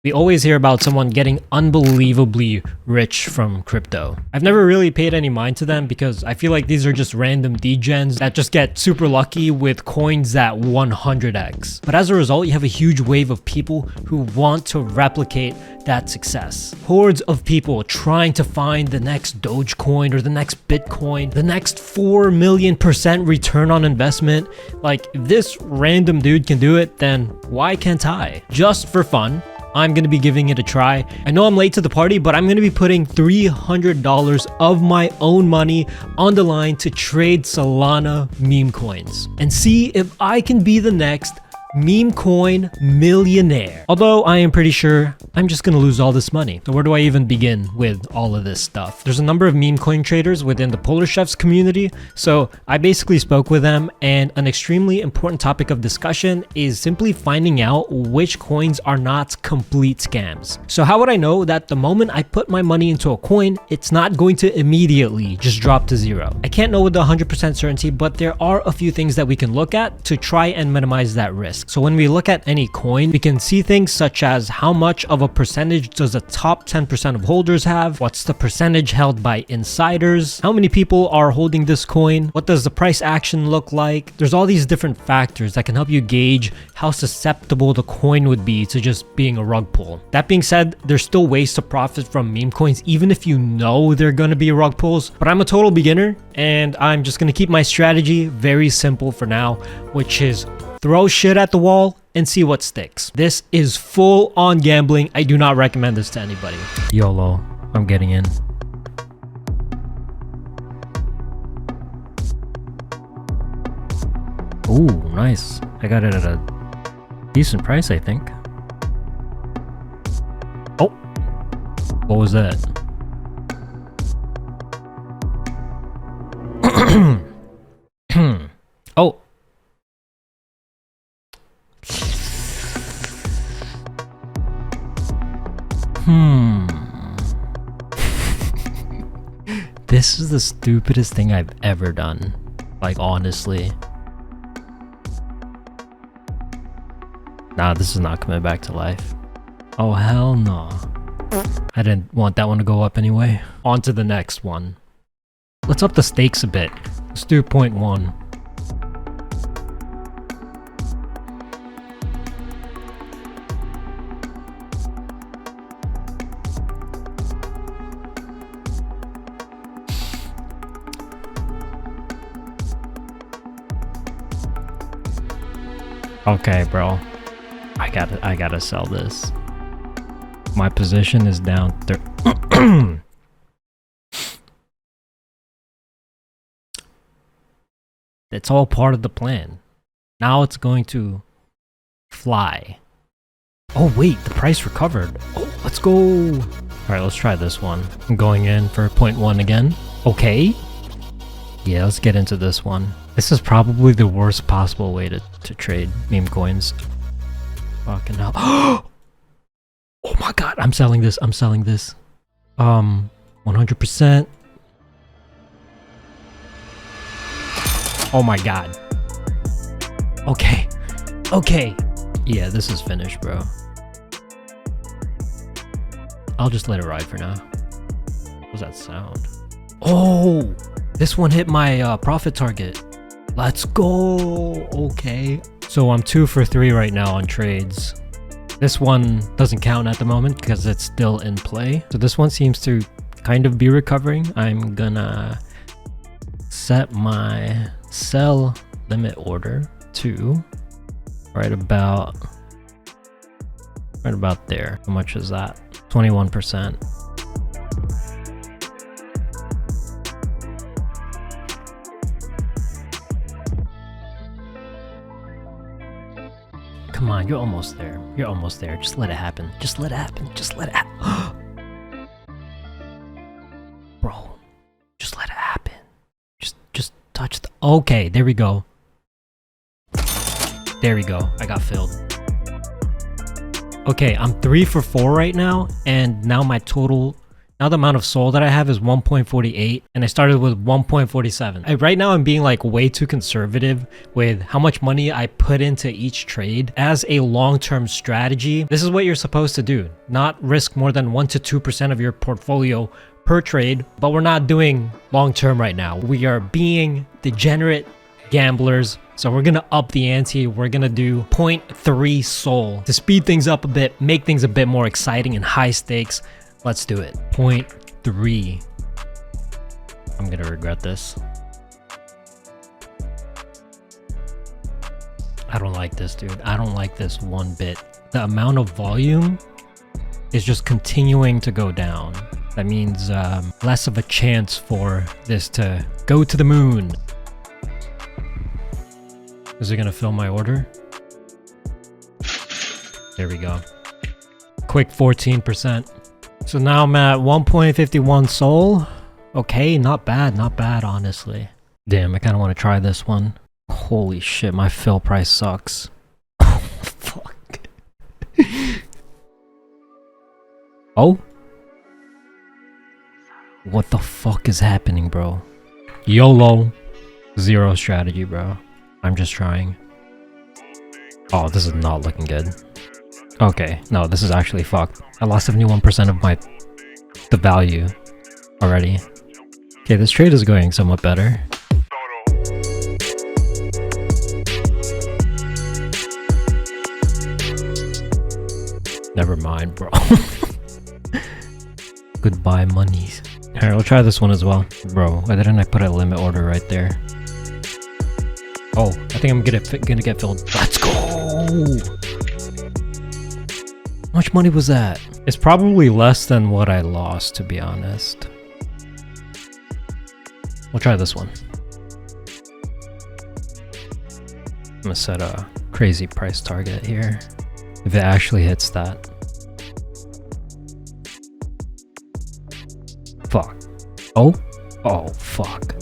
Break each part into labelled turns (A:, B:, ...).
A: We always hear about someone getting unbelievably rich from crypto. I've never really paid any mind to them because I feel like these are just random degens that just get super lucky with coins that 100x. But as a result, you have a huge wave of people who want to replicate that success. Hordes of people trying to find the next Dogecoin or the next Bitcoin, the next 4 million % return on investment. Like, if this random dude can do it, then why can't I? Just for fun, I'm going to be giving it a try. I know I'm late to the party, but I'm going to be putting $300 of my own money on the line to trade Solana meme coins and see if I can be the next meme coin millionaire. Although I am pretty sure I'm just gonna lose all this money. So where do I even begin with all of this stuff? There's a number of meme coin traders within the Polar Chefs community. So I basically spoke with them, and an extremely important topic of discussion is simply finding out which coins are not complete scams. So how would I know that the moment I put my money into a coin, it's not going to immediately just drop to zero? I can't know with 100% certainty, but there are a few things that we can look at to try and minimize that risk. So when we look at any coin, we can see things such as how much of a percentage does the top 10% of holders have, what's the percentage held by insiders, how many people are holding this coin, what does the price action look like. There's all these different factors that can help you gauge how susceptible the coin would be to just being a rug pull. That being said, there's still ways to profit from meme coins even if you know they're gonna be rug pulls, but I'm a total beginner and I'm just gonna keep my strategy very simple for now, which is throw shit at the wall and see what sticks. This is full on gambling. I do not recommend this to anybody. YOLO, I'm getting in. Ooh, nice. I got it at a decent price, I think. Oh, what was that? Oh. This is the stupidest thing I've ever done. Like, honestly. Nah, this is not coming back to life. Oh, hell no. I didn't want that one to go up anyway. On to the next one. Let's up the stakes a bit. Let's do 0.1. Okay, bro. I gotta sell this. My position is down It's all part of the plan. Now it's going to fly. Oh wait, the price recovered. Oh, let's go. Alright, let's try this one. I'm going in for 0.1 again. Okay. Yeah, let's get into this one. This is probably the worst possible way to trade meme coins. Fucking hell. Oh my god, I'm selling this. 100%. Oh my god. Okay. Yeah, this is finished, bro. I'll just let it ride for now. What was that sound? Oh! This one hit my profit target. Let's go. Okay. So I'm 2 for 3 right now on trades. This one doesn't count at the moment because it's still in play. So this one seems to kind of be recovering. I'm gonna set my sell limit order to right about there. How much is that? 21%. Come on, you're almost there. Just let it happen. Bro, just let it happen. Just touch the... Okay, there we go. I got filled. Okay, I'm 3 for 4 right now, and now my total Now the amount of SOL that I have is 1.48 and I started with 1.47. Right now I'm being like way too conservative with how much money I put into each trade. As a long-term strategy, this is what you're supposed to do. Not risk more than 1 to 2% of your portfolio per trade, but we're not doing long-term right now. We are being degenerate gamblers. So we're gonna up the ante. We're gonna do 0.3 SOL to speed things up a bit, make things a bit more exciting and high stakes. Let's do it. 0.3. I'm gonna regret this. I don't like this, dude. I don't like this one bit. The amount of volume is just continuing to go down. That means less of a chance for this to go to the moon. Is it gonna fill my order? There we go. Quick 14%. So now I'm at 1.51 SOL. Okay, not bad, honestly. Damn, I kind of want to try this one. Holy shit, my fill price sucks. Oh, fuck. Oh? What the fuck is happening, bro? YOLO. Zero strategy, bro. I'm just trying. Oh, this is not looking good. Okay, no, this is actually fucked. I lost 71% of the value already. Okay, this trade is going somewhat better. Never mind, bro. Goodbye, monies. Alright, we'll try this one as well. Bro, why didn't I put a limit order right there? Oh, I think I'm gonna get filled. Let's go! How much money was that? It's probably less than what I lost, to be honest. We'll try this one. I'm gonna set a crazy price target here. If it actually hits that. Fuck. Oh? Oh, fuck.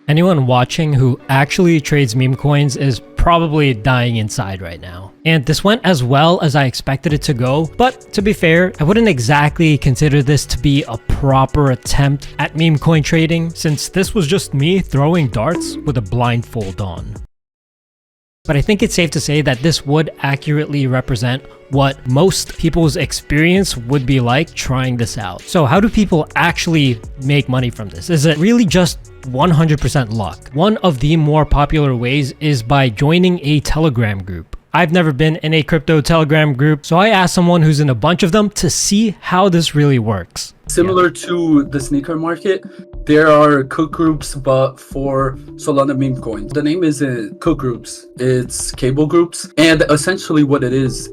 A: Anyone watching who actually trades meme coins is probably dying inside right now. And this went as well as I expected it to go, but to be fair, I wouldn't exactly consider this to be a proper attempt at meme coin trading, since this was just me throwing darts with a blindfold on. But I think it's safe to say that this would accurately represent what most people's experience would be like trying this out. So how do people actually make money from this? Is it really just 100% luck? One of the more popular ways is by joining a Telegram group. I've never been in a crypto Telegram group, so I asked someone who's in a bunch of them to see how this really works.
B: Similar to the sneaker market, there are cook groups, but for Solana meme coins. The name isn't cook groups, it's cable groups. And essentially what it is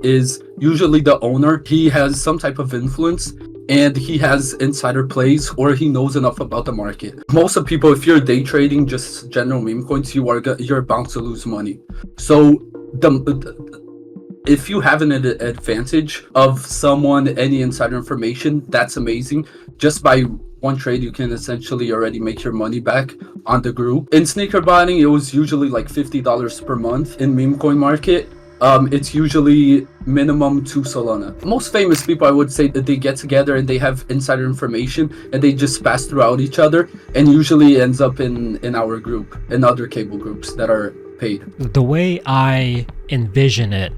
B: usually the owner, he has some type of influence and he has insider plays or he knows enough about the market. Most of people, if you're day trading just general meme coins, you're bound to lose money. So if you have an advantage of someone, any insider information, that's amazing. Just by one trade, you can essentially already make your money back on the group. In sneaker buying, it was usually like $50 per month. In meme coin market, it's usually minimum 2 Solana. Most famous people, I would say, that they get together and they have insider information and they just pass throughout each other, and usually ends up in our group and other cable groups that are paid.
A: The way I envision it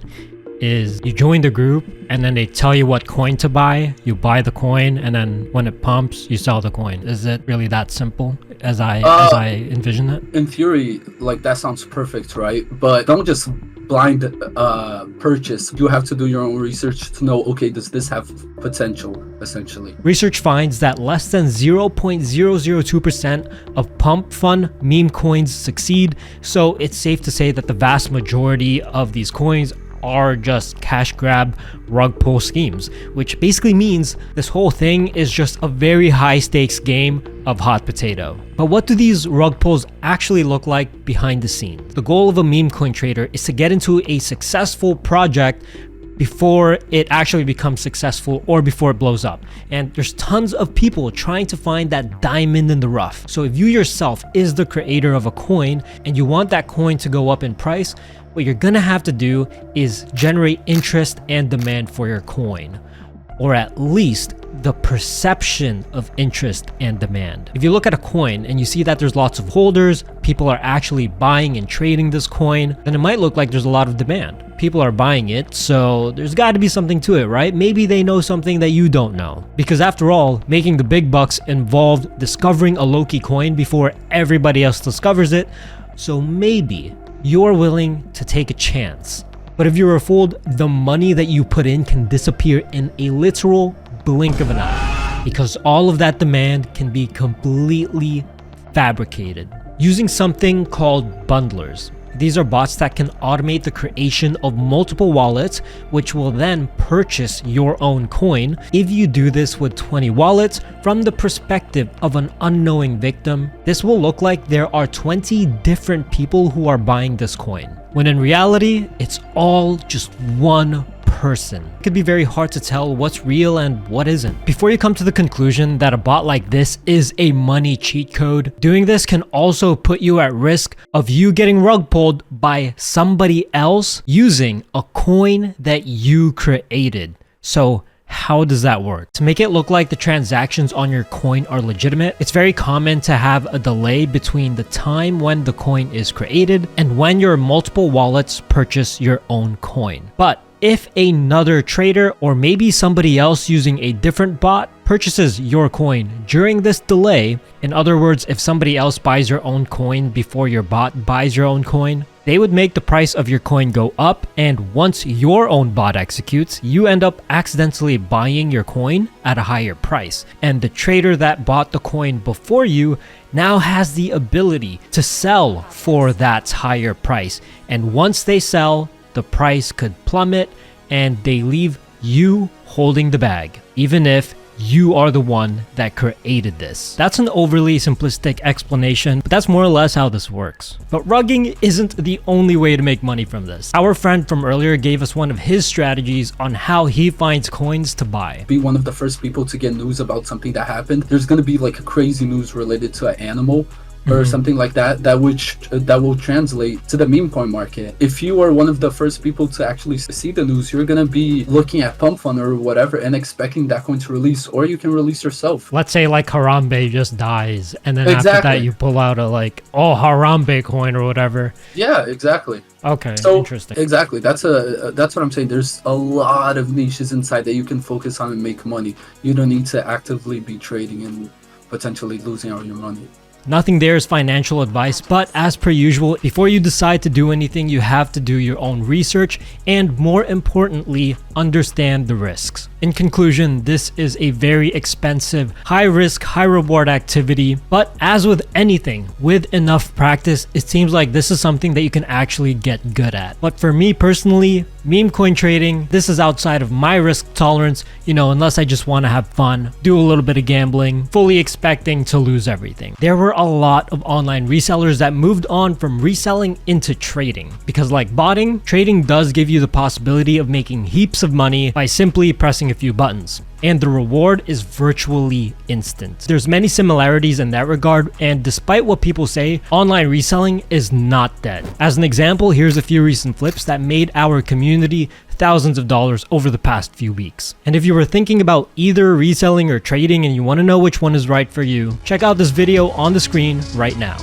A: is you join the group and then they tell you what coin to buy, you buy the coin, and then when it pumps, you sell the coin. Is it really that simple as I envision it?
B: In theory, like, that sounds perfect, right? But don't just blind purchase. You have to do your own research to know, okay, does this have potential, essentially.
A: Research finds that less than 0.002% of pump fund meme coins succeed, so it's safe to say that the vast majority of these coins are just cash grab rug pull schemes, which basically means this whole thing is just a very high stakes game of hot potato. But what do these rug pulls actually look like behind the scenes? The goal of a meme coin trader is to get into a successful project before it actually becomes successful or before it blows up. And there's tons of people trying to find that diamond in the rough. So if you yourself is the creator of a coin and you want that coin to go up in price, what you're gonna have to do is generate interest and demand for your coin, or at least the perception of interest and demand. If you look at a coin and you see that there's lots of holders, people are actually buying and trading this coin, then it might look like there's a lot of demand. People are buying it, so there's got to be something to it, right? Maybe they know something that you don't know. Because after all, making the big bucks involved discovering a low-key coin before everybody else discovers it, so maybe you're willing to take a chance. But if you're fooled, the money that you put in can disappear in a literal blink of an eye, because all of that demand can be completely fabricated using something called bundlers. These are bots that can automate the creation of multiple wallets, which will then purchase your own coin. If you do this with 20 wallets, from the perspective of an unknowing victim, this will look like there are 20 different people who are buying this coin, when in reality, it's all just one person. It could be very hard to tell what's real and what isn't. Before you come to the conclusion that a bot like this is a money cheat code, doing this can also put you at risk of you getting rug pulled by somebody else using a coin that you created. So how does that work? To make it look like the transactions on your coin are legitimate, it's very common to have a delay between the time when the coin is created and when your multiple wallets purchase your own coin. But if another trader or maybe somebody else using a different bot purchases your coin during this delay, in other words, if somebody else buys your own coin before your bot buys your own coin, they would make the price of your coin go up, and once your own bot executes, you end up accidentally buying your coin at a higher price. And the trader that bought the coin before you now has the ability to sell for that higher price. And once they sell, the price could plummet and they leave you holding the bag, even if you are the one that created this. That's an overly simplistic explanation, but that's more or less how this works. But rugging isn't the only way to make money from this. Our friend from earlier gave us one of his strategies on how he finds coins to buy.
B: Be one of the first people to get news about something that happened. There's going to be like a crazy news related to an animal or something like that, that will translate to the meme coin market. If you are one of the first people to actually see the news, you're gonna be looking at Pump Fund or whatever and expecting that coin to release, or you can release yourself.
A: Let's say like Harambe just dies, and then after that you pull out a like, oh, Harambe coin or whatever.
B: Yeah, exactly.
A: Okay,
B: so
A: interesting.
B: Exactly, that's what I'm saying. There's a lot of niches inside that you can focus on and make money. You don't need to actively be trading and potentially losing all your money.
A: Nothing there is financial advice, but as per usual, before you decide to do anything, you have to do your own research and, more importantly, understand the risks. In conclusion, this is a very expensive, high risk, high reward activity, but as with anything, with enough practice, it seems like this is something that you can actually get good at. But for me personally, meme coin trading, this is outside of my risk tolerance, unless I just want to have fun, do a little bit of gambling, fully expecting to lose everything. There were a lot of online resellers that moved on from reselling into trading, because like botting, trading does give you the possibility of making heaps of money by simply pressing a few buttons, and the reward is virtually instant. There's many similarities in that regard, and despite what people say, online reselling is not dead. As an example, here's a few recent flips that made our community thousands of dollars over the past few weeks. And if you were thinking about either reselling or trading and you want to know which one is right for you, check out this video on the screen right now.